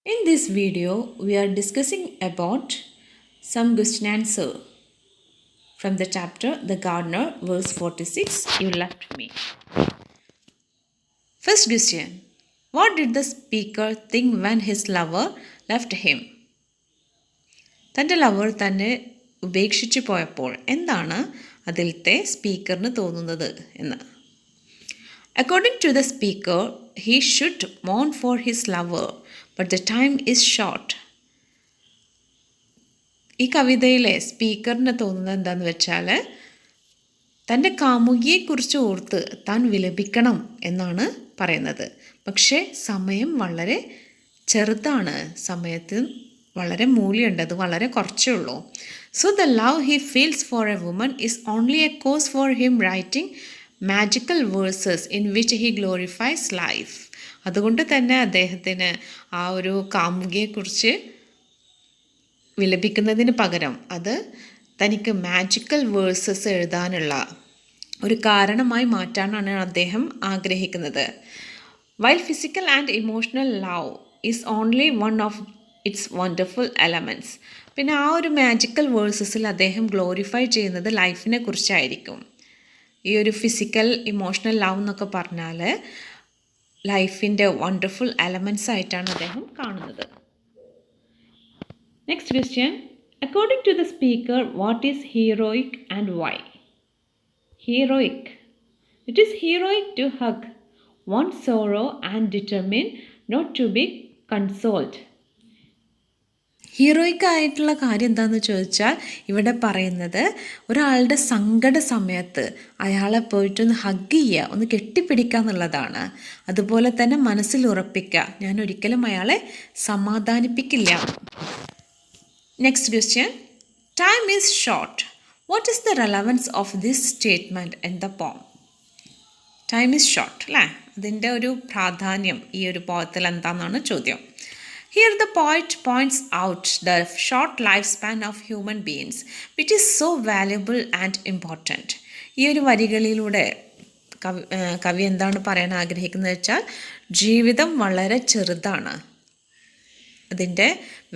In this video, we are discussing about some question answer from the chapter The Gardener, verse 46. You left me. First question: what did the speaker think when his lover left him? തൻ്റെ lover തന്നെ ഉപേക്ഷിച്ചു പോയപ്പോൾ എന്താണ് അതിലത്തെ സ്പീക്കറിന് തോന്നുന്നത് എന്ന്. According to the speaker, he should mourn for his lover, but the time is short. ഈ കവിതയിലെ സ്പീക്കറിന് തോന്നുന്നത് എന്താണെന്ന് വെച്ചാൽ തൻ്റെ കാമുകിയെക്കുറിച്ച് ഓർത്ത് താൻ വിലപിക്കണം എന്നാണ് പറയുന്നത്. പക്ഷേ സമയം വളരെ ചെറുതാണ്, സമയത്തിന് വളരെ മൂല്യമുണ്ട്, അത് വളരെ കുറച്ചേ ഉള്ളൂ. So the love he feels for a woman is only a cause for him writing magical verses in which he glorifies life. അതുകൊണ്ട് തന്നെ അദ്ദേഹത്തിന് ആ ഒരു കാമുകിയെക്കുറിച്ച് വിലപിക്കുന്നതിന് പകരം അത് തനിക്ക് മാജിക്കൽ വേഴ്സസ് എഴുതാനുള്ള ഒരു കാരണമായി മാറ്റാനാണ് അദ്ദേഹം ആഗ്രഹിക്കുന്നത്. While physical and emotional love is only one of its wonderful elements. പിന്നെ ആ ഒരു മാജിക്കൽ വേഴ്സസിൽ അദ്ദേഹം ഗ്ലോറിഫൈ ചെയ്യുന്നത് ലൈഫിനെ കുറിച്ചായിരിക്കും. ഈ ഒരു ഫിസിക്കൽ ഇമോഷണൽ ലവ് എന്നൊക്കെ പറഞ്ഞാൽ ലൈഫിൻ്റെ വണ്ടർഫുൾ എലമെൻറ്റ്സ് ആയിട്ടാണ് അദ്ദേഹം കാണുന്നത്. Next question. According to the speaker, what is heroic and why? Heroic. It is heroic to hug one's sorrow and determine not to be consoled. Heroic ആയിട്ടുള്ള കാര്യം എന്താണെന്ന് ചോദിച്ചാൽ ഇവിടെ പറയുന്നത് ഒരാളുടെ സങ്കട സമയത്ത് അയാളെ പോയിട്ടൊന്ന് ഹഗ് ചെയ്യുക, ഒന്ന് കെട്ടിപ്പിടിക്കുക എന്നുള്ളതാണ്. അതുപോലെ തന്നെ മനസ്സിൽ ഉറപ്പിക്കുക, ഞാൻ ഒരിക്കലും അയാളെ സമാധാനിപ്പിക്കില്ല. Next question. Time is short. What is the relevance of this statement in the poem? Time is short, അല്ലേ? അതിൻ്റെ ഒരു പ്രാധാന്യം ഈ ഒരു പോയത്തിൽ എന്താണെന്നാണ് ചോദ്യം. Here the poet points out the short lifespan of human beings, which is so valuable and important. ഈ ഒരു വരികളിലൂടെ കവി എന്താണ് പറയാൻ ആഗ്രഹിക്കുന്നത് വെച്ചാൽ ജീവിതം വളരെ ചെറുതാണ്, അതിൻ്റെ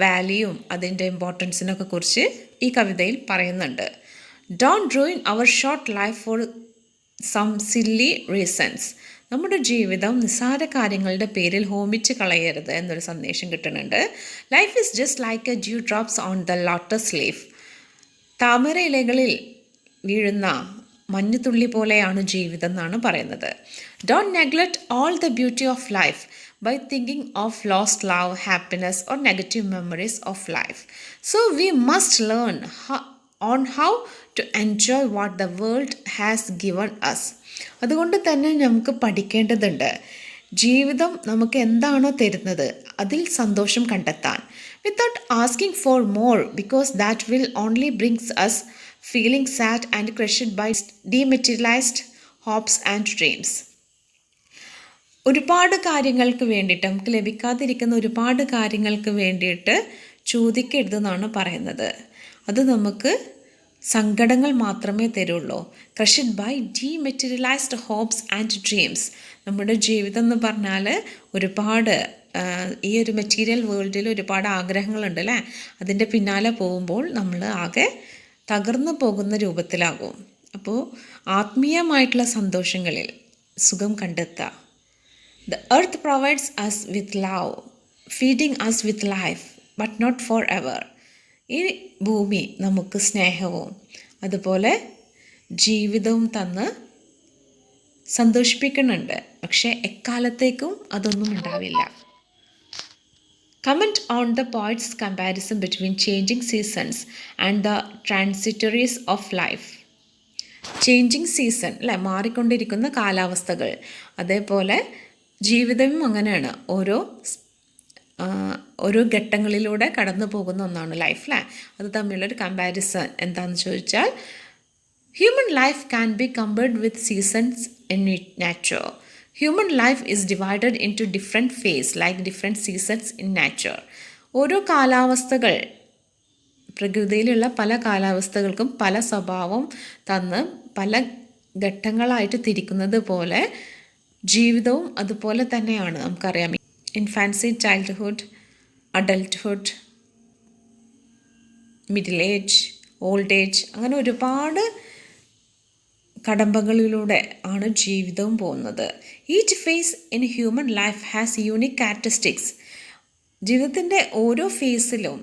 വാല്യൂവും അതിൻ്റെ ഇമ്പോർട്ടൻസിനൊക്കെ കുറിച്ച് ഈ കവിതയിൽ പറയുന്നുണ്ട്. Don't ruin our short life for some silly reasons. നമ്മുടെ ജീവിതം നിസ്സാര കാര്യങ്ങളുടെ പേരിൽ ഹോമിച്ച് കളയരുത് എന്നൊരു സന്ദേശം കിട്ടുന്നുണ്ട്. Life is just like a dew drops on the lotus leaf. താമര ഇലകളിൽ വീഴുന്ന മഞ്ഞുതുള്ളി പോലെയാണ് ജീവിതം എന്നാണ് പറയുന്നത്. Don't neglect all the beauty of life by thinking of lost love, happiness or negative memories of life. So we must learn how to enjoy what the world has given us. അതുകൊണ്ട് തന്നെ നമുക്ക് പഠിക്കേണ്ടതുണ്ട്, ജീവിതം നമുക്ക് എന്താണോ തരുന്നത് അതിൽ സന്തോഷം കണ്ടെത്താൻ. Without asking for more, because that will only brings us feeling sad and crushed by dematerialized hopes and dreams. ഒരുപാട് കാര്യങ്ങൾക്ക് വേണ്ടിയിട്ട്, നമുക്ക് ലഭിക്കാതിരിക്കുന്ന ഒരുപാട് കാര്യങ്ങൾക്ക് വേണ്ടിയിട്ട് ചോദിക്കരുതെന്നാണ് പറയുന്നത്. അത് നമുക്ക് സങ്കടങ്ങൾ മാത്രമേ തരുള്ളൂ. Crushed by dematerialised hopes and dreams. നമ്മുടെ ജീവിതം എന്ന് പറഞ്ഞാൽ ഒരുപാട് ഈ ഒരു മെറ്റീരിയൽ വേൾഡിൽ ഒരുപാട് ആഗ്രഹങ്ങളുണ്ട് അല്ലേ, അതിൻ്റെ പിന്നാലെ പോകുമ്പോൾ നമ്മൾ ആകെ തകർന്നു പോകുന്ന രൂപത്തിലാകും. അപ്പോൾ ആത്മീയമായിട്ടുള്ള സന്തോഷങ്ങളിൽ സുഖം കണ്ടെത്തുക. The earth provides us with love, feeding us with life, but not forever. ഈ ഭൂമി നമുക്ക് സ്നേഹവും അതുപോലെ ജീവിതവും തന്ന് സന്തോഷിപ്പിക്കുന്നുണ്ട്, പക്ഷേ എക്കാലത്തേക്കും അതൊന്നും ഉണ്ടാവില്ല. Comment on the poet's comparison between changing seasons and the transitories of life. Changing season അല്ലേ, മാറിക്കൊണ്ടിരിക്കുന്ന കാലാവസ്ഥകൾ, അതേപോലെ ജീവിതവും അങ്ങനെയാണ്. ഓരോ ഘട്ടങ്ങളിലൂടെ കടന്നു പോകുന്ന ഒന്നാണ് ലൈഫ് അല്ലേ. അത് തമ്മിലുള്ളൊരു കമ്പാരിസൺ എന്താണെന്ന് ചോദിച്ചാൽ, human life can be compared with seasons in nature. Human life is divided into different phase like different seasons in nature. ഓരോ കാലാവസ്ഥകൾ, പ്രകൃതിയിലുള്ള പല കാലാവസ്ഥകൾക്കും പല സ്വഭാവം തന്ന് പല ഘട്ടങ്ങളായിട്ട് തിരിക്കുന്നത് പോലെ ജീവിതവും അതുപോലെ തന്നെയാണ്. നമുക്കറിയാം, infancy, childhood, adulthood, middle age, old age, അങ്ങനെ ഒരുപാട് കടമ്പകളിലൂടെ ആണ് ജീവിതവും പോകുന്നത്. Each phase in human life has unique characteristics. ജീവിതത്തിൻ്റെ ഓരോ ഫേസിലും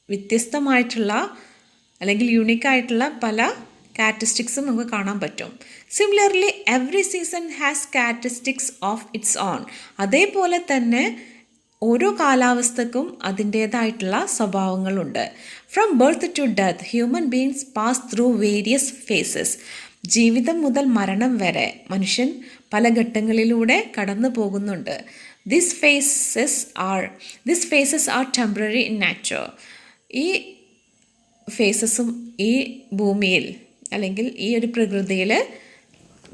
വ്യത്യസ്തമായിട്ടുള്ള അല്ലെങ്കിൽ യൂണിക്കായിട്ടുള്ള പല ക്യാരക്ടറിസ്റ്റിക്സും നമുക്ക് കാണാൻ പറ്റും. Similarly every season has characteristics of its own. അതേപോലെ തന്നെ ഓരോ കാലാവസ്ഥക്കും അതിൻ്റേതായിട്ടുള്ള സ്വഭാവങ്ങളുണ്ട്. From birth to death human beings pass through various phases. ജീവിതം മുതൽ മരണം വരെ മനുഷ്യൻ പല ഘട്ടങ്ങളിലൂടെ കടന്നു പോകുന്നുണ്ട്. These phases are temporary in nature. ഈ ഫേസസും ഈ ഭൂമിയിൽ അല്ലെങ്കിൽ ഈ ഒരു പ്രകൃതിയിൽ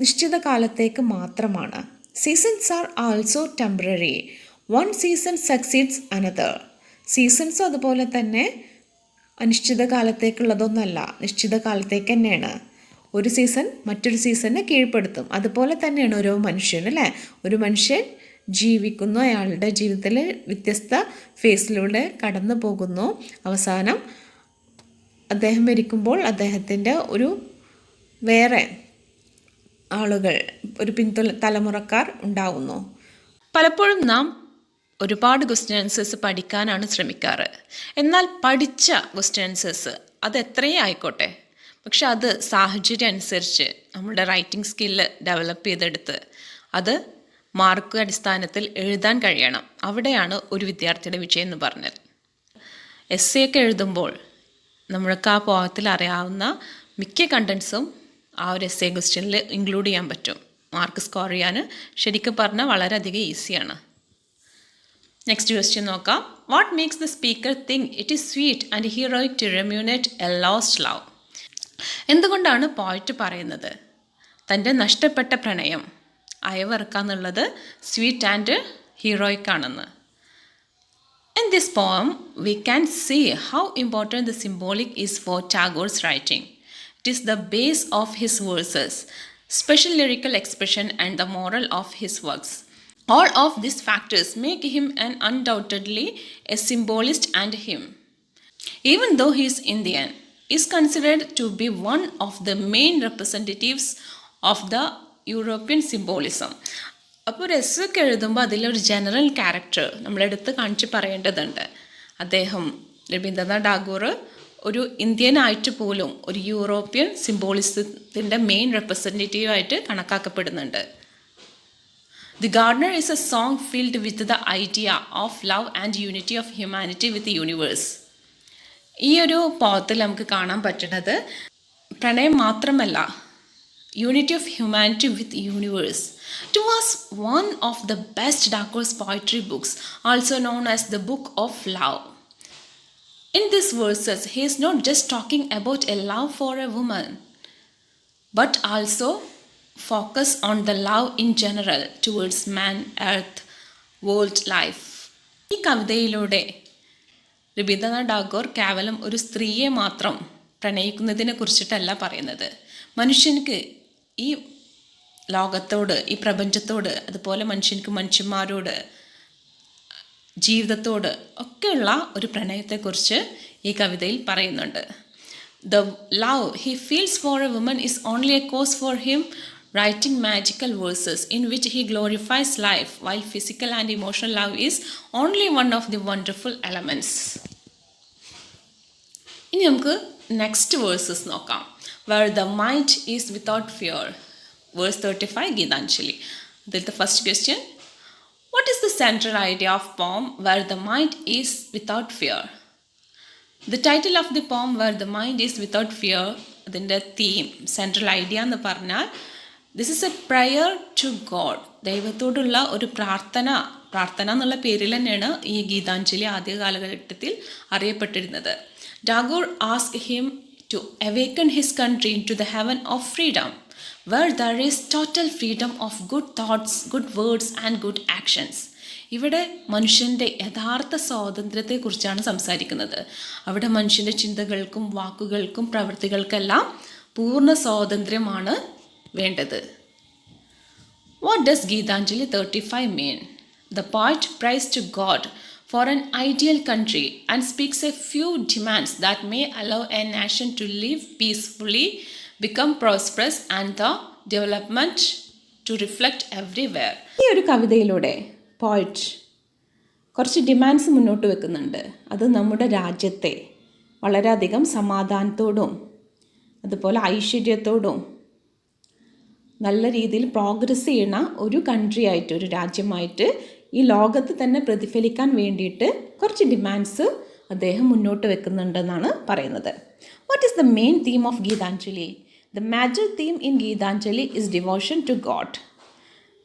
നിശ്ചിത കാലത്തേക്ക് മാത്രമാണ്. Seasons are also temporary. One season succeeds another. സീസൺസും അതുപോലെ തന്നെ അനിശ്ചിത കാലത്തേക്കുള്ളതൊന്നല്ല, നിശ്ചിത കാലത്തേക്ക് തന്നെയാണ്. ഒരു സീസൺ മറ്റൊരു സീസണിനെ കീഴ്പ്പെടുത്തും. അതുപോലെ തന്നെയാണ് ഓരോ മനുഷ്യൻ, അല്ലേ? ഒരു മനുഷ്യൻ ജീവിക്കുന്നു, അയാളുടെ ജീവിതത്തിൽ വ്യത്യസ്ത ഫേസിലൂടെ കടന്നു പോകുന്നു. അവസാനം അദ്ദേഹം മരിക്കുമ്പോൾ അദ്ദേഹത്തിൻ്റെ ഒരു വേറെ ആളുകൾ, ഒരു തലമുറക്കാർ ഉണ്ടാവുന്നു. പലപ്പോഴും നാം ഒരുപാട് ക്വസ്റ്റ്യൻ ആൻസേഴ്സ് പഠിക്കാനാണ് ശ്രമിക്കാറ്. എന്നാൽ പഠിച്ച ക്വസ്റ്റ്യൻ ആൻസേഴ്സ് അത് എത്രയേ ആയിക്കോട്ടെ, പക്ഷെ അത് സാഹചര്യം അനുസരിച്ച് നമ്മുടെ റൈറ്റിംഗ് സ്കില്ല് ഡെവലപ്പ് ചെയ്തെടുത്ത് അത് മാർക്ക് അടിസ്ഥാനത്തിൽ എഴുതാൻ കഴിയണം. അവിടെയാണ് ഒരു വിദ്യാർത്ഥിയുടെ വിജയം എന്ന് പറഞ്ഞത്. എസ് ഒക്കെ എഴുതുമ്പോൾ നമ്മൾക്ക് ആ പോയത്തിൽ അറിയാവുന്ന മിക്ക കണ്ടൻസും ആ ഒരു എസ് ക്വസ്റ്റ്യനിൽ ഇൻക്ലൂഡ് ചെയ്യാൻ പറ്റും. മാർക്ക് സ്കോർ ചെയ്യാൻ ശരിക്കും പറഞ്ഞാൽ വളരെയധികം ഈസിയാണ്. നെക്സ്റ്റ് ക്വസ്റ്റ്യൻ നോക്കാം. What makes the speaker think it is sweet and heroic to remunerate a lost love? എന്തുകൊണ്ടാണ് പോയിറ്റ് പറയുന്നത് തൻ്റെ നഷ്ടപ്പെട്ട പ്രണയം അയവിറക്കാന്നുള്ളത് സ്വീറ്റ് ആൻഡ് ഹീറോയിക് ആണെന്ന്? In this poem, we can see how important the symbolic is for Tagore's writing. It is the base of his verses, special lyrical expression and the moral of his works. All of these factors make him an undoubtedly a symbolist and hymn. Even though he is Indian, is considered to be one of the main representatives of the European symbolism. അപ്പോൾ ഒരു S ഒക്കെ എഴുതുമ്പോൾ അതിലൊരു general character നമ്മളെടുത്ത് കാണിച്ച് പറയേണ്ടതുണ്ട്. അദ്ദേഹം രവീന്ദ്രനാഥ് ടാഗോർ ഒരു ഇന്ത്യൻ ആയിട്ട് പോലും ഒരു യൂറോപ്യൻ സിംബോളിസത്തിൻ്റെ മെയിൻ റെപ്രസെൻറ്റേറ്റീവായിട്ട് കണക്കാക്കപ്പെടുന്നുണ്ട്. The gardener is a song filled with the idea of love and unity of humanity with universe. ഈ ഒരു പോത്തിൽ നമുക്ക് കാണാൻ പറ്റുന്നത് പ്രണയം മാത്രമല്ല, unity of humanity with universe. It was one of the best Tagore's poetry books, also known as the Book of Love. In these verses, he is not just talking about a love for a woman, but also focus on the love in general towards man, earth, world, life. ഈ കവിതയിലൂടെ രവീന്ദ്രനാഥ് ടാഗോർ കേവലം ഒരു സ്ത്രീയെ മാത്രം പ്രണയിക്കുന്നതിനെ കുറിച്ചിട്ടല്ല പറയുന്നത്. മനുഷ്യർക്ക് ഈ ലോകത്തോട്, ഈ പ്രപഞ്ചത്തോട്, അതുപോലെ മനുഷ്യർക്ക് മനുഷ്യന്മാരോട്, ജീവിതത്തോട് ഒക്കെയുള്ള ഒരു പ്രണയത്തെക്കുറിച്ച് ഈ കവിതയിൽ പറയുന്നുണ്ട്. The love he feels for a woman is only a cause for him writing magical verses in which he glorifies life, while physical and emotional love is only one of the wonderful elements. ഇനി നമുക്ക് next versus നോക്കാം. Where the mind is without fear. Verse 35, Gitanjali. This is the first question. What is the central idea of poem where the mind is without fear? The title of the poem where the mind is without fear, അതിൻ്റെ theme, central idea എന്ന് പറഞ്ഞാൽ this is a prayer to God. ദൈവത്തോടുള്ള ഒരു പ്രാർത്ഥന എന്നുള്ള പേരിൽ തന്നെയാണ് ഈ ഗീതാഞ്ജലി ആദ്യ കാലഘട്ടത്തിൽ അറിയപ്പെട്ടിരുന്നത്. Tagore ask him to awaken his country into the heaven of freedom, where there is total freedom of good thoughts, good words and good actions. ഇവിടെ മനുഷ്യൻ്റെ യഥാർത്ഥ സ്വാതന്ത്ര്യത്തെക്കുറിച്ചാണ് സംസാരിക്കുന്നത്. അവിടെ മനുഷ്യൻ്റെ ചിന്തകൾക്കും വാക്കുകൾക്കും പ്രവൃത്തികൾക്കെല്ലാം പൂർണ്ണ സ്വാതന്ത്ര്യമാണ് വേണ്ടത്. What does Gitanjali 35 mean? The poet prays to God for an ideal country and speaks a few demands that may allow a nation to live peacefully, become prosperous, and the development to reflect everywhere. ഈ ഒരു കവിതയിലൂടെ പോയിറ്റ് കുറച്ച് demands മുന്നോട്ട് വെക്കുന്നുണ്ട്. അത് നമ്മുടെ രാജ്യത്തെ വളരെയധികം സമാധാനത്തോടും അതുപോലെ ഐശ്വര്യത്തോടും നല്ല രീതിയിൽ പ്രോഗ്രസ് ചെയ്യുന്ന ഒരു കൺട്രി ആയിട്ട്, ഒരു രാജ്യമായിട്ട് ഈ ലോകത്ത് തന്നെ പ്രതിഫലിക്കാൻ വേണ്ടിയിട്ട് കുറച്ച് ഡിമാൻഡ്സ് അദ്ദേഹം മുന്നോട്ട് വെക്കുന്നുണ്ടെന്നാണ് പറയുന്നത്. What is the main theme of Gitanjali? The major theme in Gitanjali is devotion to God.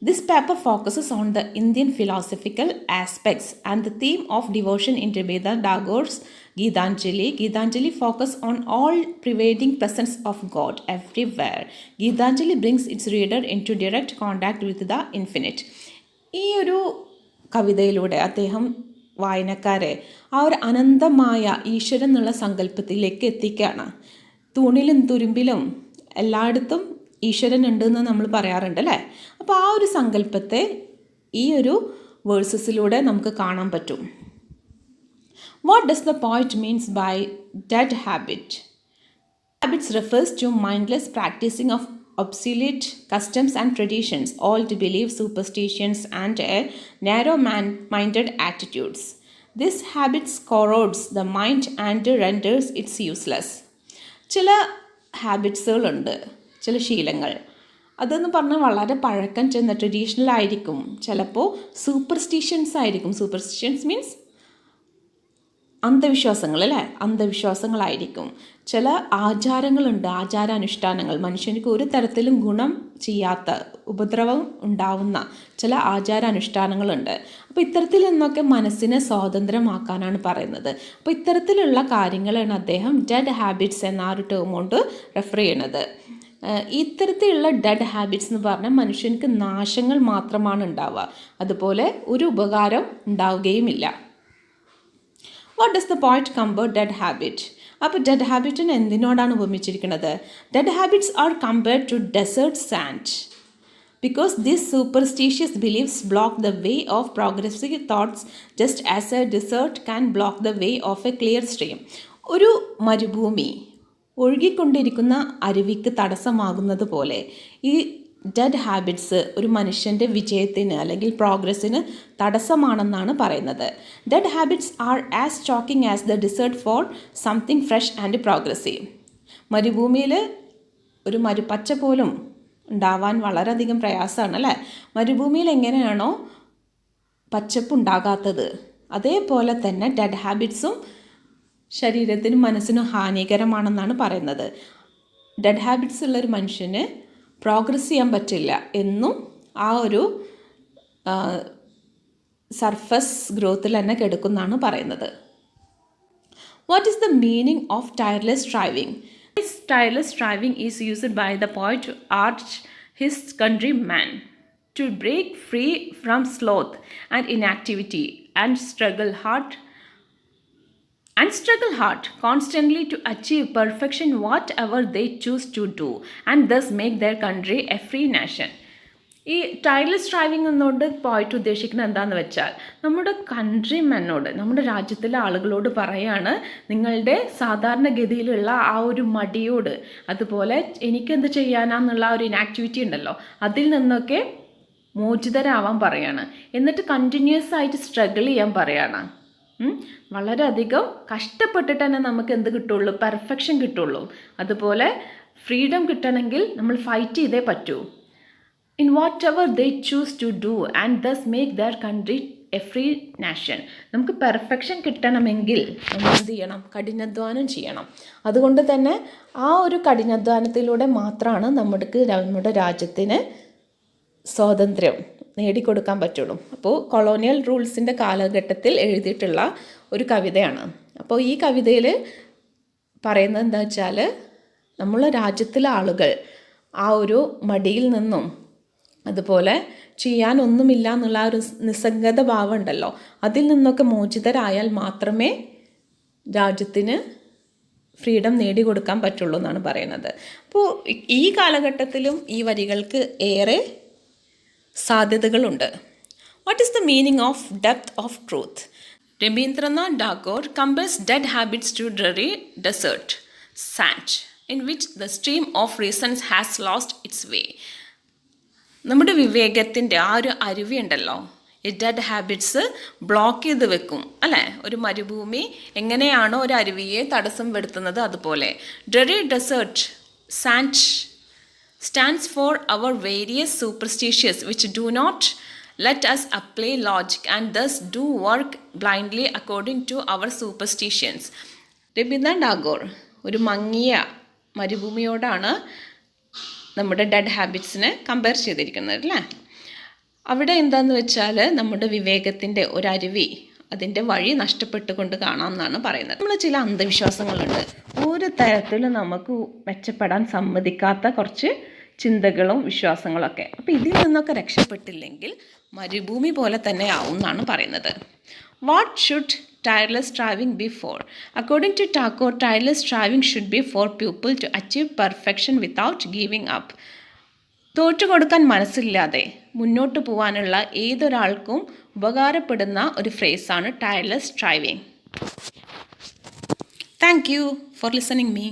This paper focuses on the Indian philosophical aspects and the theme of devotion in Rabindranath Tagore's Gitanjali. Gitanjali focuses on all-pervading presence of God everywhere. Gitanjali brings its reader into direct contact with the infinite. ഈ ഒരു കവിതയിലൂടെ അദ്ദേഹം വായനക്കാരെ ആ ഒരു അനന്തമായ ഈശ്വരൻ എന്നുള്ള സങ്കല്പത്തിലേക്ക് എത്തിക്കുകയാണ്. തൂണിലും തുരുമ്പിലും എല്ലായിടത്തും ഈശ്വരൻ ഉണ്ടെന്ന് നമ്മൾ പറയാറുണ്ട് അല്ലേ? അപ്പോൾ ആ ഒരു സങ്കല്പത്തെ ഈ ഒരു വേഴ്സസിലൂടെ നമുക്ക് കാണാൻ പറ്റും. What does the poet means by dead habit? Habits refers to mindless practicing of obsolete customs and traditions, old beliefs, superstitions, and narrow-minded attitudes. This habits corrodes the mind and renders it useless. ചില ഹാബിറ്റ്സുകളുണ്ട്, ചില ശീലങ്ങൾ. അതെന്ന് പറഞ്ഞാൽ വളരെ പഴക്കം ചെന്ന traditional ആയിരിക്കും, ചിലപ്പോൾ സൂപ്പർസ്റ്റിഷ്യൻസ് ആയിരിക്കും. സൂപ്പർസ്റ്റിഷ്യൻസ് മീൻസ് അന്ധവിശ്വാസങ്ങൾ അല്ലേ? അന്ധവിശ്വാസങ്ങളായിരിക്കും. ചില ആചാരങ്ങളുണ്ട്, ആചാരാനുഷ്ഠാനങ്ങൾ, മനുഷ്യർക്ക് ഒരു തരത്തിലും ഗുണം ചെയ്യാത്ത, ഉപദ്രവം ഉണ്ടാവുന്ന ചില ആചാരാനുഷ്ഠാനങ്ങളുണ്ട്. അപ്പോൾ ഇത്തരത്തിൽ നിന്നൊക്കെ മനസ്സിനെ സ്വാതന്ത്ര്യമാക്കാനാണ് പറയുന്നത്. അപ്പോൾ ഇത്തരത്തിലുള്ള കാര്യങ്ങളാണ് അദ്ദേഹം ഡെഡ് ഹാബിറ്റ്സ് എന്ന ആ ഒരു ടേം കൊണ്ട് റെഫർ ചെയ്യണത്. ഇത്തരത്തിലുള്ള ഡെഡ് ഹാബിറ്റ്സ് എന്ന് പറഞ്ഞാൽ മനുഷ്യർക്ക് നാശങ്ങൾ മാത്രമാണ് ഉണ്ടാവുക, അതുപോലെ ഒരു ഉപകാരം ഉണ്ടാവുകയുമില്ല. What does the poet compare dead habit? അപ്പോൾ ഡെഡ് ഹാബിറ്റിനെ എന്തിനോടാണ് ഉപമിച്ചിരിക്കുന്നത്? Dead habits are compared to desert sand because these superstitious beliefs block the way of progressive thoughts just as a desert can block the way of a clear stream. ഒരു മരുഭൂമി ഒഴുകിക്കൊണ്ടിരിക്കുന്ന അരുവിക്ക് തടസ്സമാകുന്നത് പോലെ ഈ dead habits ഒരു മനുഷ്യൻ്റെ വിജയത്തിന് അല്ലെങ്കിൽ പ്രോഗ്രസ്സിന് തടസ്സമാണെന്നാണ് പറയുന്നത്. Dead habits are as shocking as the desert for something fresh and progressive. മരുഭൂമിയിൽ ഒരു മരുപ്പച്ച പോലും ഉണ്ടാവാൻ വളരെയധികം പ്രയാസമാണ് അല്ലേ? മരുഭൂമിയിൽ എങ്ങനെയാണോ പച്ചപ്പുണ്ടാകാത്തത്, അതേപോലെ തന്നെ ഡെഡ് ഹാബിറ്റ്സും ശരീരത്തിനും മനസ്സിനും ഹാനികരമാണെന്നാണ് പറയുന്നത്. ഡെഡ് ഹാബിറ്റ്സ് ഉള്ളൊരു മനുഷ്യന് പ്രോഗ്രസ് ചെയ്യാൻ പറ്റില്ല എന്നും ആ ഒരു സർഫസ് ഗ്രോത്തിൽ തന്നെ കെടുക്കുന്നാണ് പറയുന്നത്. What is the meaning of tireless striving? This tireless striving is used by the poet to urge his countrymen to break free from sloth and inactivity and struggle hard constantly to achieve perfection whatever they choose to do and thus make their country a free nation. ഈ tireless striving എന്നോട് പോയിട്ട് ഉദ്ദേശിക്കുന്നത് എന്താണെന്ന് വെച്ചാൽ നമ്മുടെ കൺട്രിമെന്നോട്, നമ്മുടെ രാജ്യത്തിലെ ആളുകളോട് പറയാണ്, നിങ്ങളുടെ സാധാരണഗതിയിലുള്ള ആ ഒരു മടിയോട്, അതുപോലെ എനിക്കെന്ത് ചെയ്യാനാന്നുള്ള ആ ഒരു ഇനാക്ടിവിറ്റി ഉണ്ടല്ലോ, അതിൽ നിന്നൊക്കെ മോചിതരാവാൻ പറയാണ്. എന്നിട്ട് കണ്ടിന്യൂസ് ആയിട്ട് സ്ട്രഗിൾ ചെയ്യാൻ പറയാണ്. വളരെയധികം കഷ്ടപ്പെട്ടിട്ട് തന്നെ നമുക്ക് എന്ത് കിട്ടുള്ളൂ? പെർഫെക്ഷൻ കിട്ടുള്ളൂ. അതുപോലെ ഫ്രീഡം കിട്ടണമെങ്കിൽ നമ്മൾ ഫൈറ്റ് ചെയ്തേ പറ്റൂ. in whatever they choose to do and thus make their country a free nation. നമുക്ക് പെർഫെക്ഷൻ കിട്ടണമെങ്കിൽ നമ്മൾ എന്ത് ചെയ്യണം? കഠിനാധ്വാനം ചെയ്യണം. അതുകൊണ്ട് തന്നെ ആ ഒരു കഠിനാധ്വാനത്തിലൂടെ മാത്രമാണ് നമ്മുടെ രാജ്യത്തിന് സ്വാതന്ത്ര്യം നേടിക്കൊടുക്കാൻ പറ്റുള്ളൂ. അപ്പോൾ കൊളോണിയൽ റൂൾസിൻ്റെ കാലഘട്ടത്തിൽ എഴുതിയിട്ടുള്ള ഒരു കവിതയാണ്. അപ്പോൾ ഈ കവിതയിൽ പറയുന്നത് എന്താ വെച്ചാൽ, നമ്മളെ രാജ്യത്തിലെ ആളുകൾ ആ ഒരു മടിയിൽ നിന്നും അതുപോലെ ചെയ്യാനൊന്നുമില്ല എന്നുള്ള ഒരു നിസ്സംഗത ഭാവം ഉണ്ടല്ലോ, അതിൽ നിന്നൊക്കെ മോചിതരായാൽ മാത്രമേ രാജ്യത്തിന് ഫ്രീഡം നേടിക്കൊടുക്കാൻ പറ്റുള്ളൂ എന്നാണ് പറയുന്നത്. അപ്പോൾ ഈ കാലഘട്ടത്തിലും ഈ വരികൾക്ക് ഏറെ സാധ്യതകളുണ്ട്. What is the meaning of depth of truth? Rabindranath Tagore compares dead habits to dreary desert sand, in which the stream of reason has lost its way. നമ്മുടെ വിവേകത്തിൻ്റെ ആ ഒരു അരുവി ഉണ്ടല്ലോ, ഈ ഡെഡ് ഹാബിറ്റ്സ് ബ്ലോക്ക് ചെയ്ത് വെക്കും അല്ലേ. ഒരു മരുഭൂമി എങ്ങനെയാണോ ഒരു അരുവിയെ തടസ്സം വരുത്തുന്നത് അതുപോലെ dreary desert sand stands for our various superstitious which do not let us apply logic and thus do work blindly according to our superstitions. Rabindranath Tagore ഒരു മങ്ങിയ മരുഭൂമിയോടാണ് നമ്മുടെ ഡെഡ് ഹാബിറ്റ്സിനെ കമ്പയർ ചെയ്തിരിക്കുന്നത് അല്ലേ. അവിടെ എന്താണെന്ന് വെച്ചാൽ നമ്മുടെ വിവേകത്തിൻ്റെ ഒരരുവി അതിൻ്റെ വഴി നഷ്ടപ്പെട്ടുകൊണ്ട് കാണാമെന്നാണ് പറയുന്നത്. നമ്മൾ ചില അന്ധവിശ്വാസങ്ങളുണ്ട്, ഒരു തരത്തിലും നമുക്ക് മെച്ചപ്പെടാൻ സമ്മതിക്കാത്ത കുറച്ച് ചിന്തകളും വിശ്വാസങ്ങളൊക്കെ. അപ്പോൾ ഇതിൽ നിന്നൊക്കെ രക്ഷപ്പെട്ടില്ലെങ്കിൽ മരുഭൂമി പോലെ തന്നെ ആവും എന്നാണ് പറയുന്നത്. What should tireless striving be for? According to Tagore, tireless striving should be for people to achieve perfection without giving up. തോറ്റുകൊടുക്കാൻ മനസ്സില്ലാതെ മുന്നോട്ട് പോകാനുള്ള ഏതൊരാൾക്കും ഉപകാരപ്പെടുന്ന ഒരു ഫ്രേസാണ് tireless striving. Thank you for listening me.